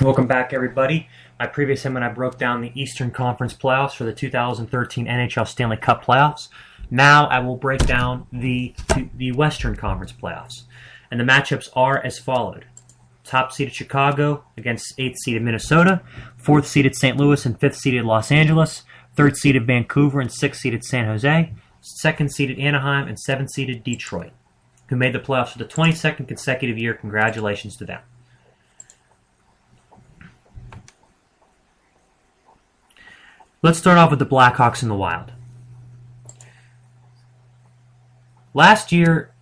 Welcome back, everybody. My previous segment, I broke down the Eastern Conference playoffs for the 2013 NHL Stanley Cup playoffs. Now I will break down the Western Conference playoffs. And the matchups are as followed. Top-seeded Chicago against 8th-seeded Minnesota, 4th-seeded St. Louis and 5th-seeded Los Angeles, 3rd-seeded Vancouver and 6th-seeded San Jose, 2nd-seeded Anaheim, and 7th-seeded Detroit, who made the playoffs for the 22nd consecutive year. Congratulations to them. Let's start off with the Blackhawks and the Wild. Last year,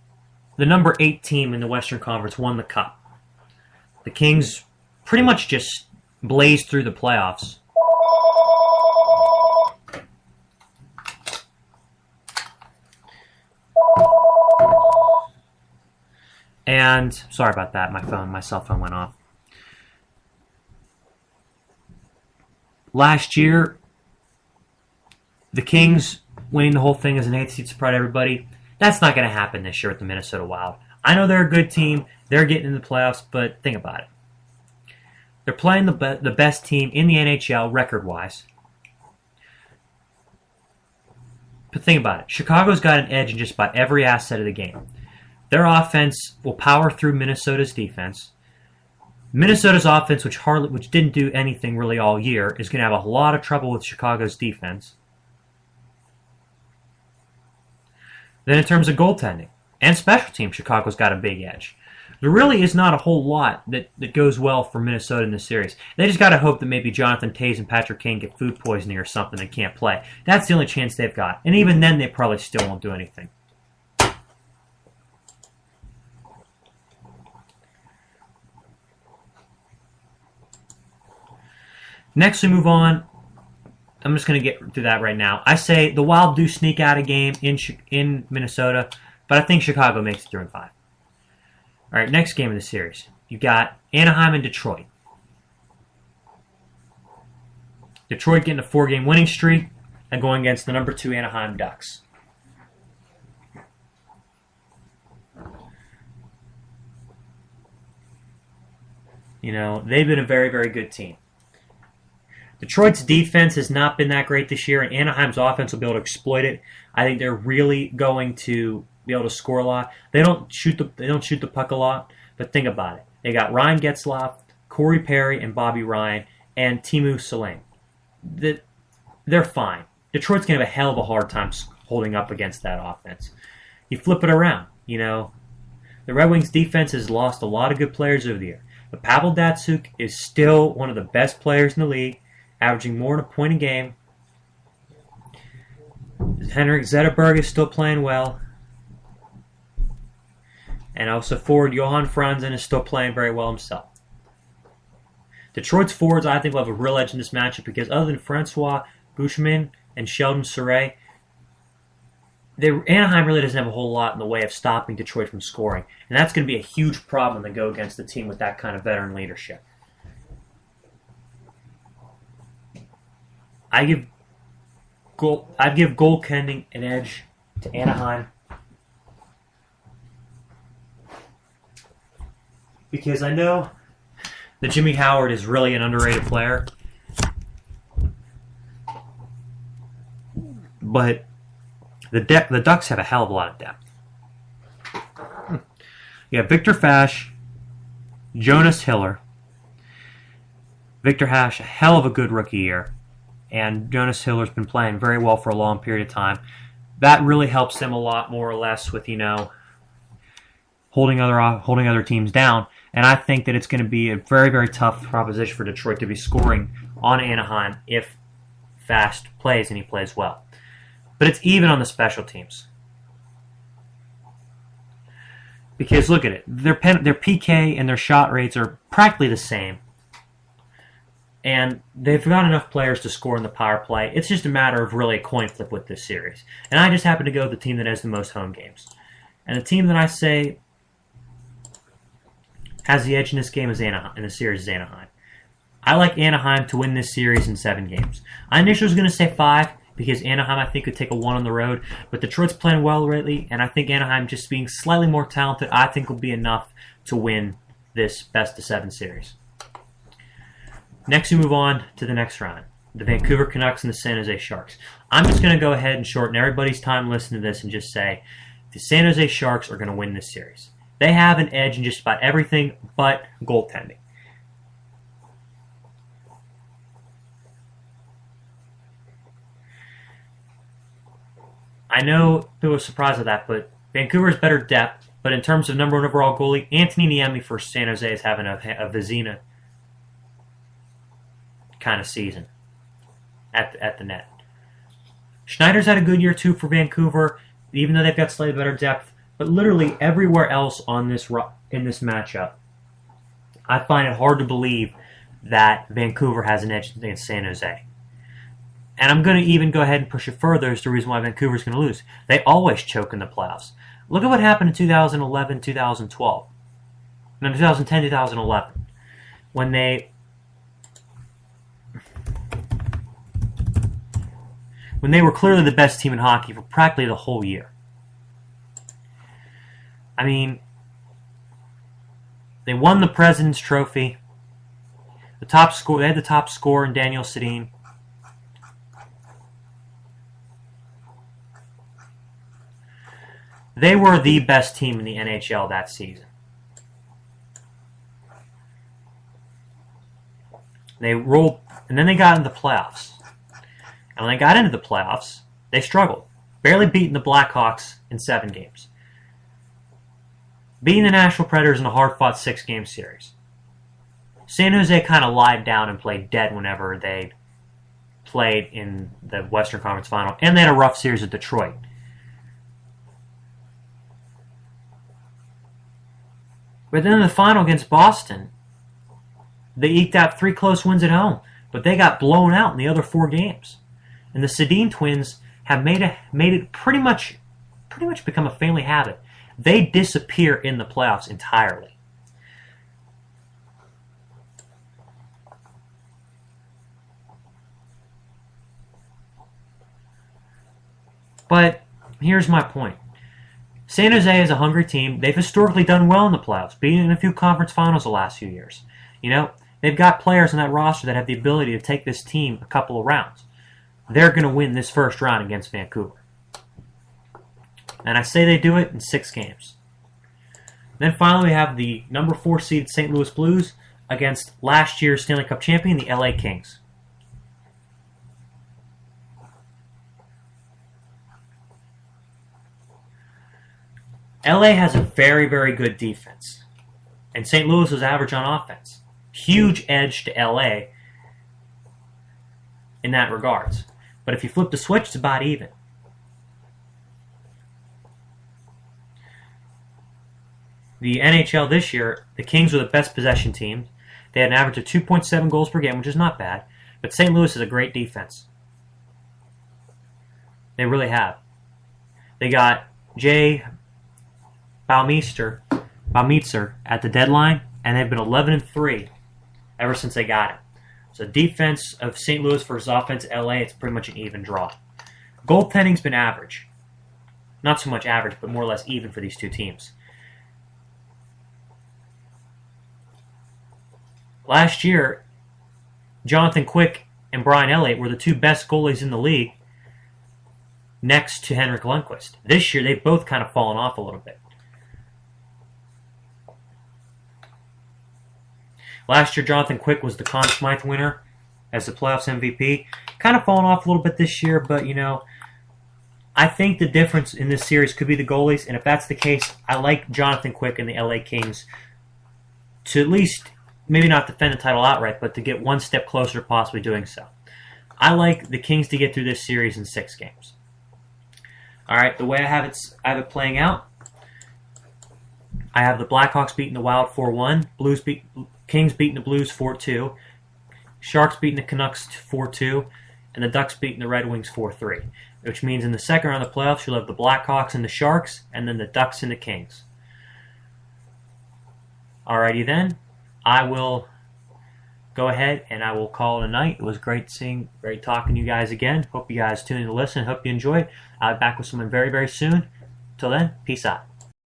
the number 8 team in the Western Conference won the Cup. The Kings pretty much just blazed through the playoffs. And, sorry about that, my cell phone went off. Last year, the Kings winning the whole thing as an 8th seed surprised everybody. That's not going to happen this year with the Minnesota Wild. I know they're a good team. They're getting in the playoffs, but think about it. They're playing the best team in the NHL record-wise. But think about it. Chicago's got an edge in just about every asset of the game. Their offense will power through Minnesota's defense. Minnesota's offense, which didn't do anything really all year, is going to have a lot of trouble with Chicago's defense. Then in terms of goaltending and special teams, Chicago's got a big edge. There really is not a whole lot that goes well for Minnesota in this series. They just got to hope that maybe Jonathan Toews and Patrick Kane get food poisoning or something and can't play. That's the only chance they've got. And even then, they probably still won't do anything. Next, we move on. I'm just going to get through that right now. I say the Wild do sneak out a game in Minnesota, but I think Chicago makes it through in 5. All right, next game of the series. You've got Anaheim and Detroit. Detroit getting a 4-game winning streak and going against the number 2 Anaheim Ducks. You know, they've been a very, very good team. Detroit's defense has not been that great this year, and Anaheim's offense will be able to exploit it. I think they're really going to be able to score a lot. They don't shoot the puck a lot, but think about it. They got Ryan Getzlaf, Corey Perry, and Bobby Ryan, and Teemu Selanne. They're fine. Detroit's going to have a hell of a hard time holding up against that offense. You flip it around, you know. The Red Wings defense has lost a lot of good players over the year, but Pavel Datsyuk is still one of the best players in the league, averaging more than a point a game. Henrik Zetterberg is still playing well. And also forward Johan Franzen is still playing very well himself. Detroit's forwards, I think, will have a real edge in this matchup because other than Francois Bouchman and Sheldon Surrey, Anaheim really doesn't have a whole lot in the way of stopping Detroit from scoring. And that's going to be a huge problem when they go against a team with that kind of veteran leadership. I'd give goaltending an edge to Anaheim because I know that Jimmy Howard is really an underrated player, but the Ducks have a hell of a lot of depth. You have Victor Fash, Jonas Hiller. Victor Hash, a hell of a good rookie year. And Jonas Hiller's been playing very well for a long period of time. That really helps them a lot, more or less, with, you know, holding other teams down. And I think that it's going to be a very, very tough proposition for Detroit to be scoring on Anaheim if Fast plays and he plays well. But it's even on the special teams. Because look at it, their PK and their shot rates are practically the same. And they've got enough players to score in the power play. It's just a matter of really a coin flip with this series. And I just happen to go with the team that has the most home games. And the team that I say has the edge in this game is Anaheim. In the series is Anaheim. I like Anaheim to win this series in 7 games. I initially was going to say 5 because Anaheim, I think, could take a 1 on the road. But Detroit's playing well lately, and I think Anaheim just being slightly more talented, I think will be enough to win this best-of-7 series. Next, we move on to the next round. The Vancouver Canucks and the San Jose Sharks. I'm just going to go ahead and shorten everybody's time listening to this and just say the San Jose Sharks are going to win this series. They have an edge in just about everything but goaltending. I know people are surprised at that, but Vancouver's better depth. But in terms of number one overall goalie, Anthony Niemi for San Jose is having a Vezina kind of season at the net. Schneider's had a good year too for Vancouver, even though they've got slightly better depth. But literally everywhere else on this in this matchup, I find it hard to believe that Vancouver has an edge against San Jose. And I'm going to even go ahead and push it further as the reason why Vancouver's going to lose. They always choke in the playoffs. Look at what happened in 2011, 2012. No, 2010, 2011. When they were clearly the best team in hockey for practically the whole year. I mean, they won the President's Trophy. They had the top scorer in Daniel Sedin. They were the best team in the NHL that season. They rolled, and then they got into the playoffs. And when they got into the playoffs, they struggled, barely beating the Blackhawks in 7 games. Beating the Nashville Predators in a hard-fought 6-game series. San Jose kind of lied down and played dead whenever they played in the Western Conference Final, and they had a rough series with Detroit. But then in the final against Boston, they eked out 3 close wins at home, but they got blown out in the other 4 games. And the Sedin twins have made it pretty much become a family habit. They disappear in the playoffs entirely. But here's my point. San Jose is a hungry team. They've historically done well in the playoffs, being in a few conference finals the last few years. You know, they've got players in that roster that have the ability to take this team a couple of rounds. They're going to win this first round against Vancouver. And I say they do it in 6 games. Then finally we have the number 4 seeded St. Louis Blues against last year's Stanley Cup champion, the LA Kings. LA has a very, very good defense. And St. Louis was average on offense. Huge edge to LA in that regards. But if you flip the switch, it's about even. The NHL this year, the Kings were the best possession team. They had an average of 2.7 goals per game, which is not bad. But St. Louis is a great defense. They really have. They got Jay Baumeester at the deadline, and they've been 11-3 ever since they got him. So defense of St. Louis versus offense LA, it's pretty much an even draw. Goaltending's been average. Not so much average, but more or less even for these two teams. Last year, Jonathan Quick and Brian Elliott were the 2 best goalies in the league next to Henrik Lundqvist. This year, they've both kind of fallen off a little bit. Last year, Jonathan Quick was the Conn Smythe winner as the playoffs MVP. Kind of fallen off a little bit this year, but, you know, I think the difference in this series could be the goalies, and if that's the case, I like Jonathan Quick and the LA Kings to at least maybe not defend the title outright, but to get one step closer to possibly doing so. I like the Kings to get through this series in 6 games. All right, the way I have it playing out, I have the Blackhawks beating the Wild 4-1, Kings beating the Blues 4-2, Sharks beating the Canucks 4-2, and the Ducks beating the Red Wings 4-3, which means in the second round of the playoffs, you'll have the Blackhawks and the Sharks, and then the Ducks and the Kings. Alrighty then, I will go ahead and I will call it a night. It was great talking to you guys again. Hope you guys tune in to listen. Hope you enjoyed. I'll be back with someone very, very soon. Till then, peace out.